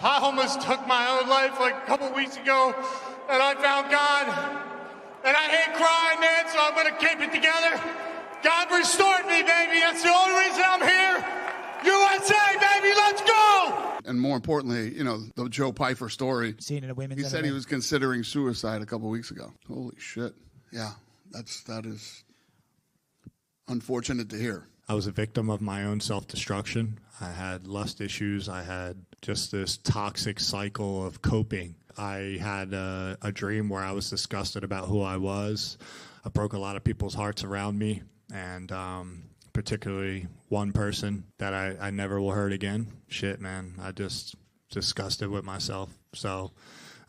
I almost took my own life like a couple weeks ago, and I found God. And I hate crying, man, so I'm going to keep it together. God restored me, baby. That's the only reason I'm here. USA, baby, let's go! And more importantly, you know, the Joe Pyfer story. Seen in a women's He said he was considering suicide a couple weeks ago. Holy shit. Yeah, that is unfortunate to hear. I was a victim of my own self-destruction. I had lust issues. I had just this toxic cycle of coping. I had a dream where I was disgusted about who I was. I broke a lot of people's hearts around me, and particularly one person that I never will hurt again. Shit, man, I just disgusted with myself. So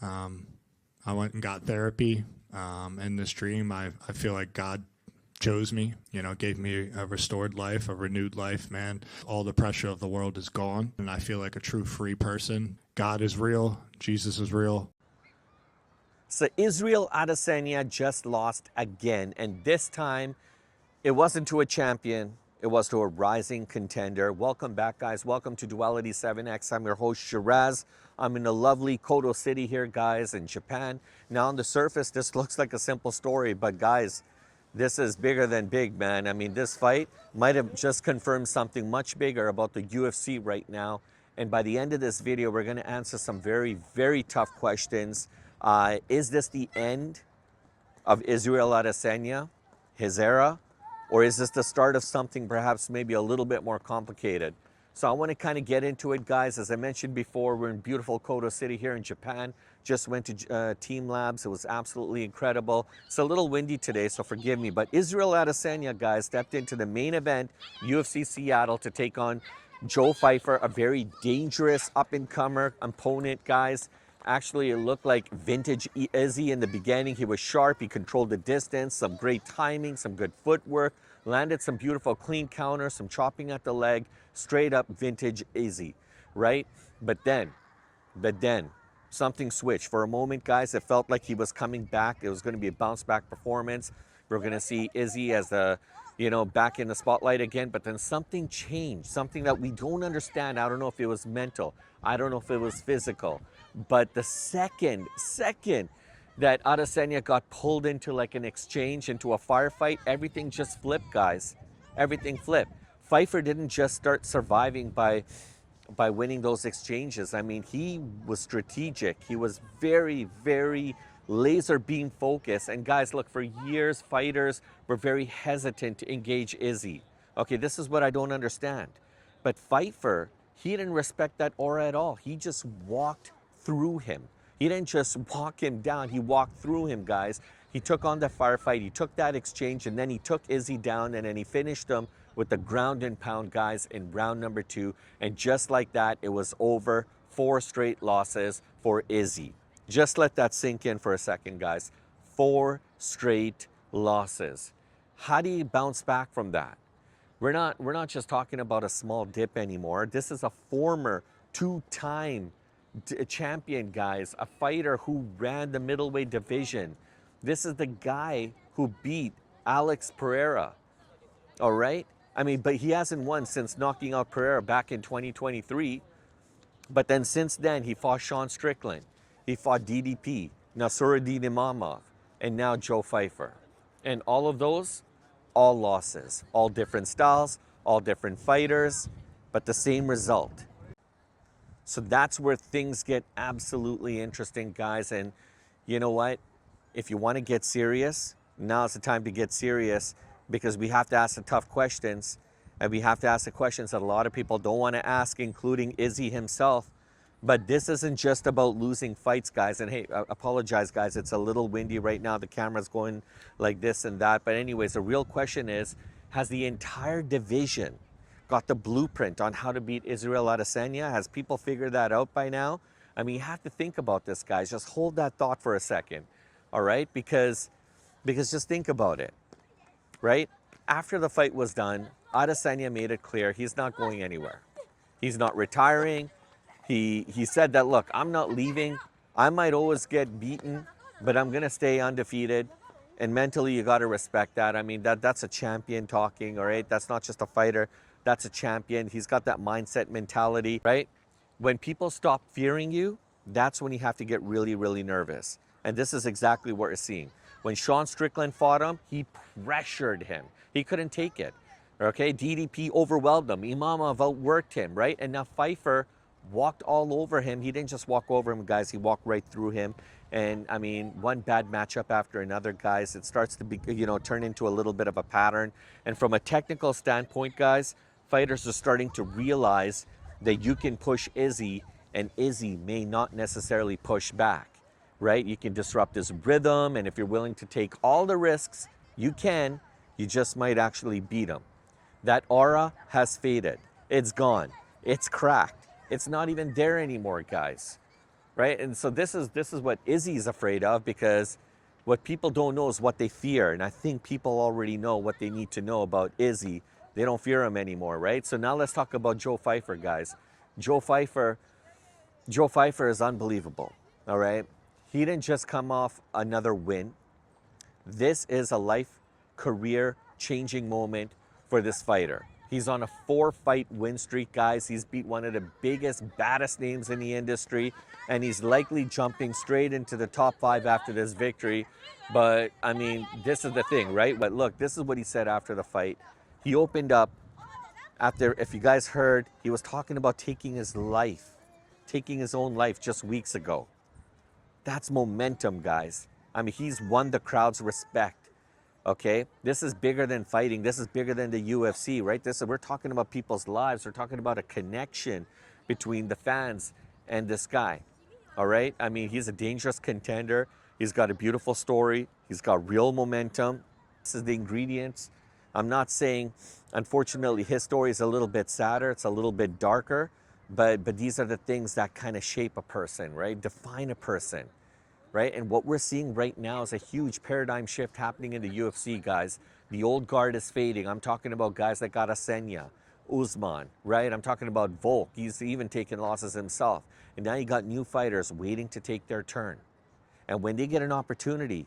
I went and got therapy. In this dream, I feel like God chose me, you know, gave me a restored life, a renewed life, man. All the pressure of the world is gone, and I feel like a true free person. God is real. Jesus is real. So Israel Adesanya just lost again, and this time it wasn't to a champion, it was to a rising contender. Welcome back, guys. Welcome to Duality 7X. I'm your host, Shiraz. I'm in the lovely Koto City here, guys, in Japan. Now, on the surface, this looks like a simple story, but guys, this is bigger than big, man. I mean, this fight might have just confirmed something much bigger about the UFC right now. And by the end of this video, we're going to answer some very, very tough questions. Is this the end of Israel Adesanya, his era? Or is this the start of something perhaps maybe a little bit more complicated? So I want to kind of get into it, guys. As I mentioned before, we're in beautiful Koto City here in Japan. Just went to Team Labs. It was absolutely incredible. It's a little windy today, so forgive me. But Israel Adesanya, guys, stepped into the main event, UFC Seattle, to take on Joe Pyfer, a very dangerous up-and-comer opponent, guys. Actually, it looked like vintage Izzy in the beginning. He was sharp. He controlled the distance, some great timing, some good footwork, landed some beautiful clean counters, some chopping at the leg, straight up vintage Izzy, right? But then, something switched. For a moment, guys, it felt like he was coming back. It was going to be a bounce-back performance. We're going to see Izzy as the, you know, back in the spotlight again. But then something changed, something that we don't understand. I don't know if it was mental. I don't know if it was physical. But the second that Adesanya got pulled into like an exchange, into a firefight, everything just flipped, guys. Everything flipped. Pyfer didn't just start surviving by winning those exchanges. I mean, he was strategic. He was very, very laser beam focused. And guys, look, for years, fighters were very hesitant to engage Izzy. Okay, this is what I don't understand. But Pyfer, he didn't respect that aura at all. He just walked through him. He didn't just walk him down, he walked through him, guys. He took on the firefight, he took that exchange, and then he took Izzy down, and then he finished him with the ground and pound, guys, in round number 2. And just like that, it was over. 4 straight losses for Izzy. Just let that sink in for a second, guys. 4 straight losses. How do you bounce back from that? We're not just talking about a small dip anymore. This is a former 2-time champion, guys, a fighter who ran the middleweight division. This is the guy who beat Alex Pereira, all right? I mean, but he hasn't won since knocking out Pereira back in 2023. But then since then, he fought Sean Strickland. He fought DDP, Nasruddin Imavov, and now Joe Pyfer. And all of those, all losses, all different styles, all different fighters, but the same result. So that's where things get absolutely interesting, guys. And you know what? If you want to get serious, now's the time to get serious, because we have to ask the tough questions, and we have to ask the questions that a lot of people don't want to ask, including Izzy himself. But this isn't just about losing fights, guys. And hey, I apologize, guys. It's a little windy right now. The camera's going like this and that. But anyways, the real question is, has the entire division got the blueprint on how to beat Israel Adesanya? Has people figured that out by now? I mean, you have to think about this, guys. Just hold that thought for a second, all right? Because just think about it, right? After the fight was done, Adesanya made it clear he's not going anywhere. He's not retiring. He said that, look, I'm not leaving. I might always get beaten, but I'm going to stay undefeated. And mentally, you got to respect that. I mean, that's a champion talking, all right? That's not just a fighter. That's a champion. He's got that mindset mentality, right? When people stop fearing you, that's when you have to get really, really nervous. And this is exactly what we're seeing. When Sean Strickland fought him, he pressured him. He couldn't take it. Okay, DDP overwhelmed him. Imamov outworked him, right? And now Pyfer walked all over him. He didn't just walk over him, guys. He walked right through him. And I mean, one bad matchup after another, guys. It starts to be, turn into a little bit of a pattern. And from a technical standpoint, guys, fighters are starting to realize that you can push Izzy, and Izzy may not necessarily push back, right? You can disrupt his rhythm, and if you're willing to take all the risks, you can. You just might actually beat him. That aura has faded. It's gone. It's cracked. It's not even there anymore, guys, right? And so this is what Izzy's afraid of, because what people don't know is what they fear. And I think people already know what they need to know about Izzy. They don't fear him anymore, right? So now let's talk about Joe Pyfer, guys. Joe Pyfer is unbelievable, all right? He didn't just come off another win. This is a life, career-changing moment for this fighter. He's on a 4-fight win streak, guys. He's beat one of the biggest, baddest names in the industry, and he's likely jumping straight into the top 5 after this victory. But, I mean, this is the thing, right? But look, this is what he said after the fight. He opened up after, if you guys heard, he was talking about taking his life, taking his own life just weeks ago. That's momentum, guys. I mean, he's won the crowd's respect. Okay, this is bigger than fighting. This is bigger than the UFC, right? We're talking about people's lives. We're talking about a connection between the fans and this guy. All right. I mean, he's a dangerous contender. He's got a beautiful story. He's got real momentum. This is the ingredients. I'm not saying, unfortunately, his story is a little bit sadder. It's a little bit darker, but these are the things that kind of shape a person, right? Define a person. Right? And what we're seeing right now is a huge paradigm shift happening in the UFC, guys. The old guard is fading. I'm talking about guys like Adesanya, Usman, right? I'm talking about Volk. He's even taken losses himself. And now you got new fighters waiting to take their turn. And when they get an opportunity,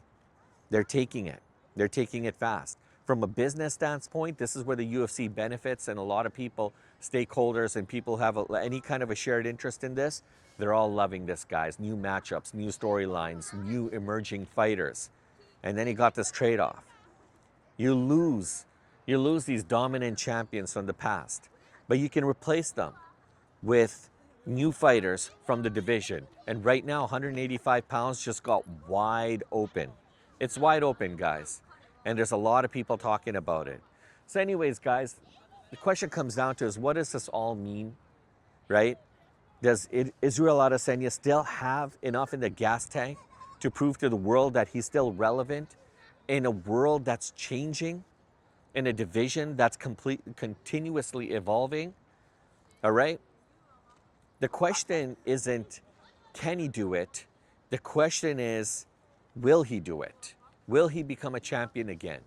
they're taking it. They're taking it fast. From a business standpoint, this is where the UFC benefits, and a lot of people, stakeholders, and people have any kind of a shared interest in this. They're all loving this, guys. New matchups, new storylines, new emerging fighters. And then you got this trade-off. You lose these dominant champions from the past, but you can replace them with new fighters from the division. And right now, 185 pounds just got wide open. It's wide open, guys. And there's a lot of people talking about it. So anyways, guys, the question comes down to is, what does this all mean, right? Does Israel Adesanya still have enough in the gas tank to prove to the world that he's still relevant in a world that's changing, in a division that's continuously evolving? All right? The question isn't, can he do it? The question is, will he do it? Will he become a champion again?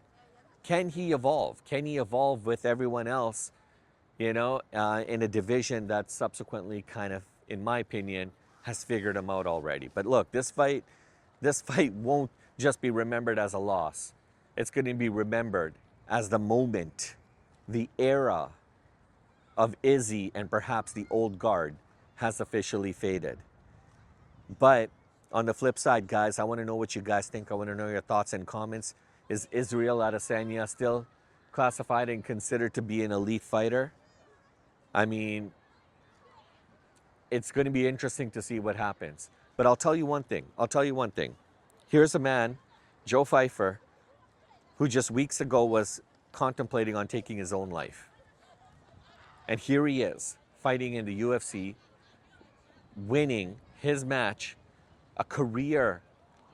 Can he evolve? Can he evolve with everyone else, in a division that subsequently kind of, in my opinion, has figured him out already? But look, this fight won't just be remembered as a loss. It's going to be remembered as the moment, the era of Izzy and perhaps the old guard has officially faded. But on the flip side, guys, I want to know what you guys think. I want to know your thoughts and comments. Is Israel Adesanya still classified and considered to be an elite fighter? I mean, it's going to be interesting to see what happens. But I'll tell you one thing. Here's a man, Joe Pyfer, who just weeks ago was contemplating on taking his own life. And here he is, fighting in the UFC, winning his match, a career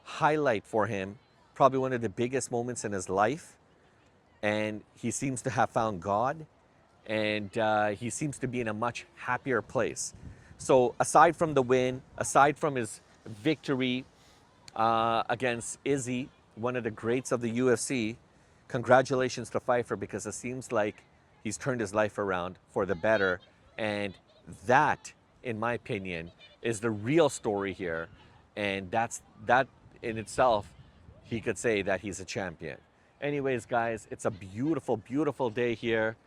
highlight for him, probably one of the biggest moments in his life. And he seems to have found God, and he seems to be in a much happier place. So aside from the win, aside from his victory against Izzy, one of the greats of the UFC, congratulations to Pyfer, because it seems like he's turned his life around for the better. And that, in my opinion, is the real story here. And that in itself, he could say that he's a champion. Anyways, guys, it's a beautiful, beautiful day here.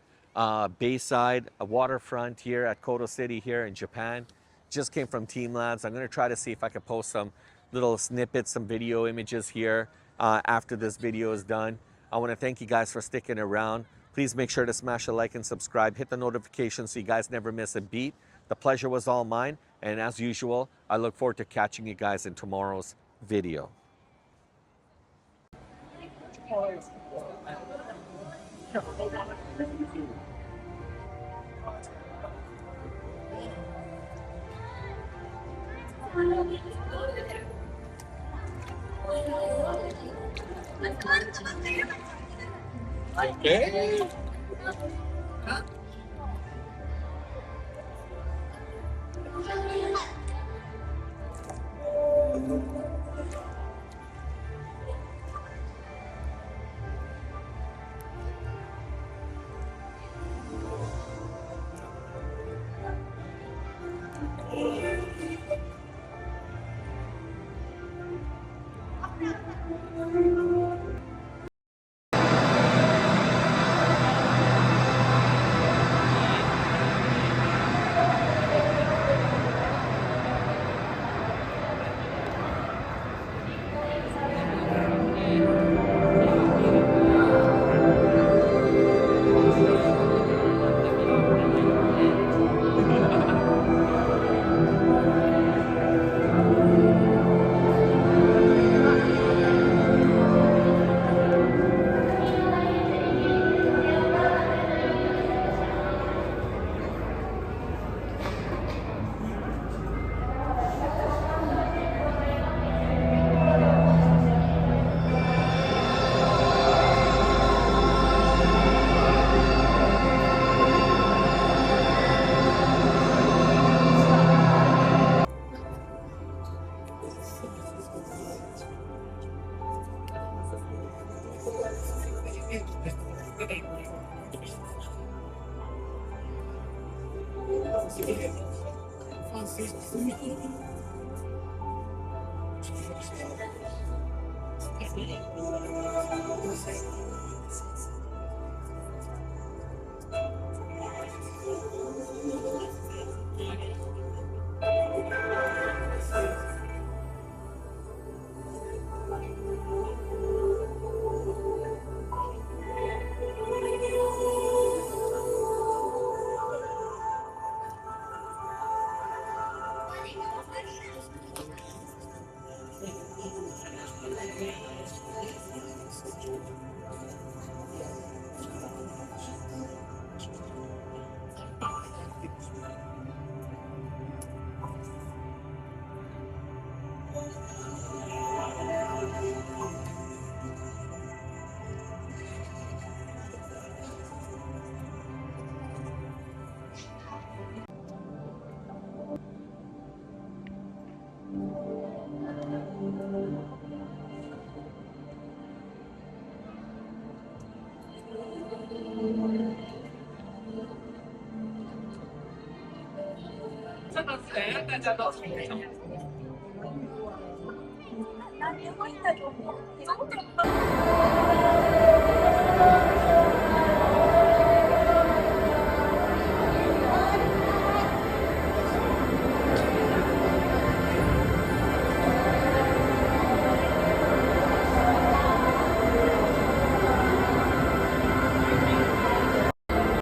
Bayside, a waterfront here at Koto City here in Japan. just came from Team Labs. I'm going to try to see if I can post some little snippets, some video images here after this video is done. I want to thank you guys for sticking around. Please make sure to smash a like and subscribe. Hit the notification so you guys never miss a beat. The pleasure was all mine. And as usual, I look forward to catching you guys in tomorrow's video. Okay.